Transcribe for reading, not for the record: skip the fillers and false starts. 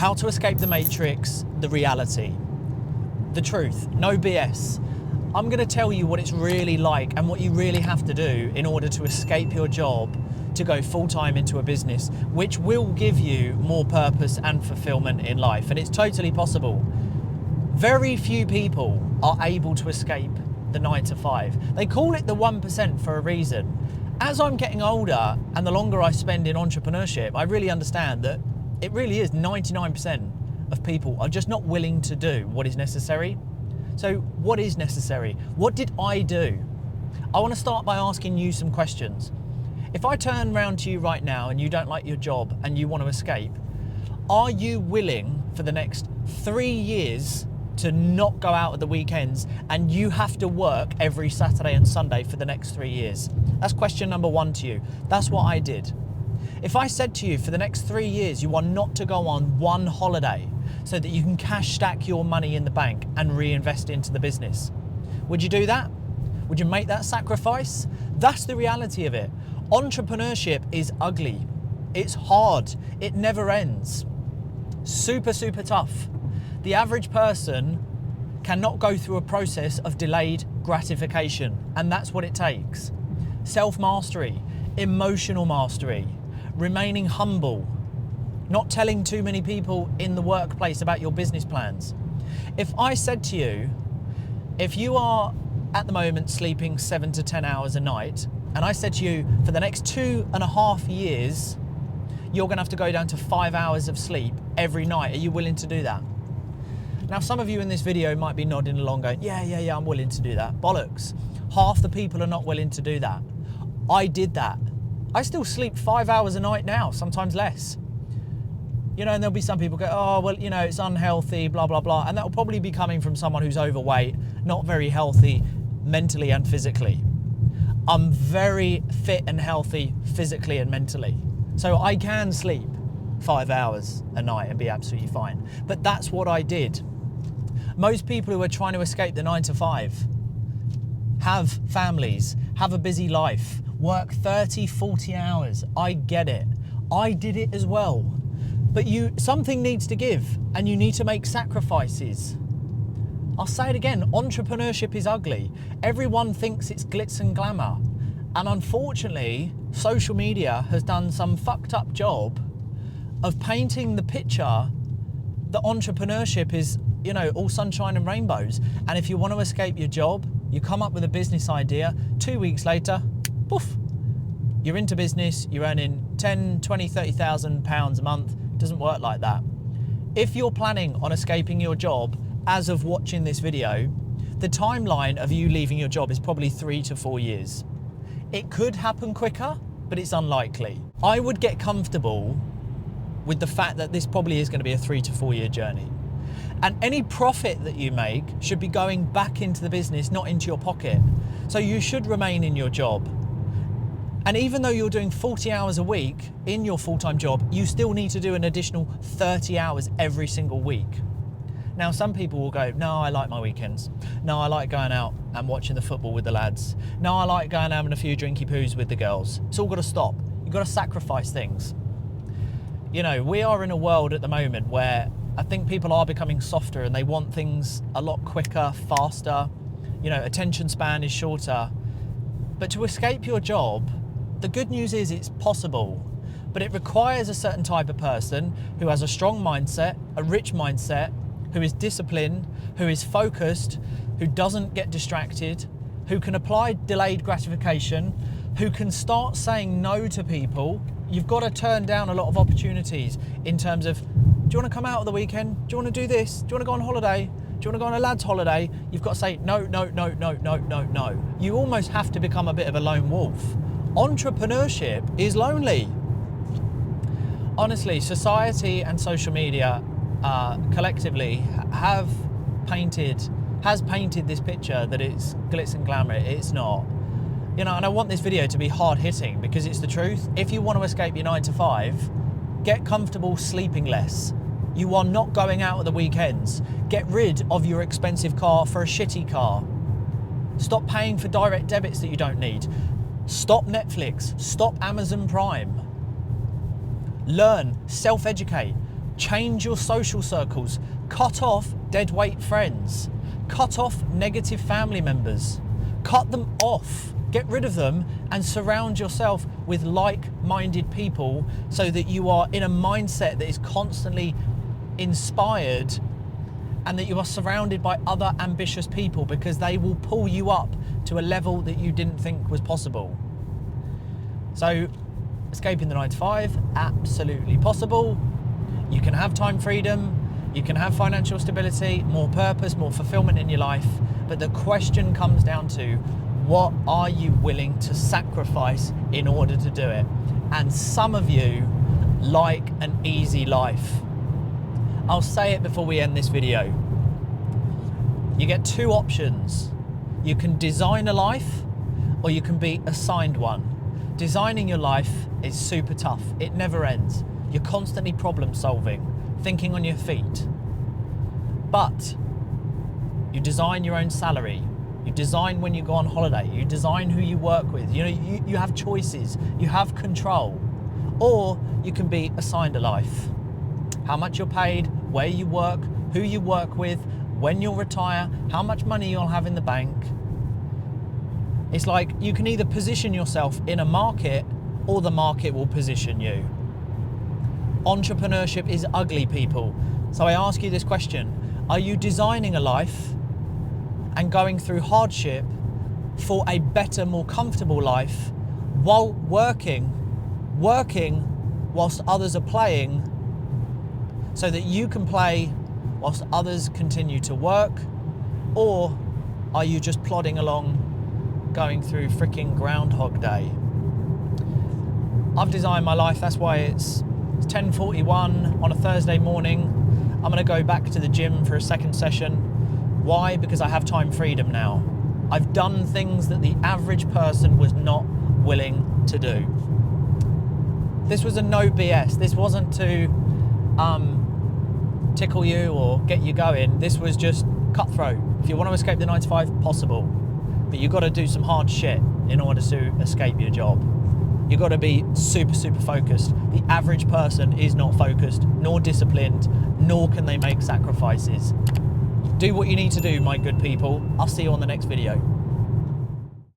How to escape the matrix, the reality. The truth, no BS. I'm going to tell you what it's really like and what you really have to do in order to escape your job to go full-time into a business, which will give you more purpose and fulfillment in life. And it's totally possible. Very few people are able to escape the 9 to 5. They call it the 1% for a reason. As I'm getting older and the longer I spend in entrepreneurship, I really understand that it really is 99% of people are just not willing to do what is necessary. So what is necessary? What did I do? I want to start by asking you some questions. If I turn around to you right now and you don't like your job and you want to escape, are you willing for the next 3 years to not go out at the weekends and you have to work every Saturday and Sunday for the next 3 years? That's question number one to you. That's what I did. If I said to you for the next 3 years you are not to go on one holiday so that you can cash stack your money in the bank and reinvest into the business, would you do that? Would you make that sacrifice? That's the reality of it. Entrepreneurship is ugly. It's hard. It never ends. Super, super tough. The average person cannot go through a process of delayed gratification, and that's what it takes. Self-mastery, emotional mastery, remaining humble, not telling too many people in the workplace about your business plans. If I said to you, if you are at the moment sleeping 7 to 10 hours a night, and I said to you for the next 2.5 years, you're gonna have to go down to 5 hours of sleep every night, are you willing to do that? Now, some of you in this video might be nodding along going, yeah, I'm willing to do that. Bollocks. Half the people are not willing to do that. I did that. I still sleep 5 hours a night now, sometimes less. You know, and there'll be some people go, oh, well, you know, it's unhealthy, blah, blah, blah. And that will probably be coming from someone who's overweight, not very healthy mentally and physically. I'm very fit and healthy physically and mentally. So I can sleep 5 hours a night and be absolutely fine. But that's what I did. Most people who are trying to escape the 9 to 5 have families, have a busy life, work 30, 40 hours. I get it. I did it as well. But something needs to give and you need to make sacrifices. I'll say it again, entrepreneurship is ugly. Everyone thinks it's glitz and glamour. And unfortunately, social media has done some fucked up job of painting the picture that entrepreneurship is, you know, all sunshine and rainbows. And if you want to escape your job, you come up with a business idea, 2 weeks later, poof, you're into business, you're earning 10, 20, 30,000 pounds a month. It doesn't work like that. If you're planning on escaping your job, as of watching this video, the timeline of you leaving your job is probably 3 to 4 years. It could happen quicker, but it's unlikely. I would get comfortable with the fact that this probably is going to be a 3 to 4 year journey. And any profit that you make should be going back into the business, not into your pocket. So you should remain in your job. And even though you're doing 40 hours a week in your full-time job, you still need to do an additional 30 hours every single week. Now, some people will go, no, I like my weekends. No, I like going out and watching the football with the lads. No, I like going and having a few drinky poos with the girls. It's all got to stop. You've got to sacrifice things. You know, we are in a world at the moment where I think people are becoming softer and they want things a lot quicker, faster. You know, attention span is shorter. But to escape your job, the good news is it's possible, but it requires a certain type of person who has a strong mindset, a rich mindset, who is disciplined, who is focused, who doesn't get distracted, who can apply delayed gratification, who can start saying no to people. You've got to turn down a lot of opportunities in terms of, do you want to come out at the weekend? Do you want to do this? Do you want to go on holiday? Do you want to go on a lad's holiday? You've got to say no, no, no, no, no, no, no. You almost have to become a bit of a lone wolf. Entrepreneurship is lonely. Honestly, society and social media collectively has painted this picture that it's glitz and glamour. It's not. You know, and I want this video to be hard hitting because it's the truth. If you want to escape your 9 to 5, get comfortable sleeping less. You are not going out at the weekends. Get rid of your expensive car for a shitty car. Stop paying for direct debits that you don't need. Stop Netflix. Stop Amazon Prime. Learn, self-educate. Change your social circles. Cut off dead weight friends. Cut off negative family members. Cut them off. Get rid of them and surround yourself with like-minded people so that you are in a mindset that is constantly inspired and that you are surrounded by other ambitious people, because they will pull you up to a level that you didn't think was possible. So, escaping the 9 to 5, absolutely possible. You can have time freedom, you can have financial stability, more purpose, more fulfillment in your life, but the question comes down to, what are you willing to sacrifice in order to do it? And some of you like an easy life. I'll say it before we end this video. You get two options. You can design a life, or you can be assigned one. Designing your life is super tough. It never ends. You're constantly problem solving, thinking on your feet. But you design your own salary. You design when you go on holiday. You design who you work with. You know, you have choices. You have control. Or you can be assigned a life. How much you're paid, where you work, who you work with, when you'll retire, how much money you'll have in the bank. It's like you can either position yourself in a market, or the market will position you. Entrepreneurship is ugly, people. So I ask you this question. Are you designing a life and going through hardship for a better, more comfortable life while working whilst others are playing, so that you can play whilst others continue to work? Or are you just plodding along, going through freaking Groundhog Day? I've designed my life. That's why it's 10:41 on a Thursday morning. I'm going to go back to the gym for a second session. Why? Because I have time freedom now. I've done things that the average person was not willing to do. This was a no BS. This wasn't to tickle you or get you going. This was just cutthroat. If you want to escape the 9 to 5, possible. But you've got to do some hard shit in order to escape your job. You've got to be super, super focused. The average person is not focused, nor disciplined, nor can they make sacrifices. Do what you need to do, my good people. I'll see you on the next video.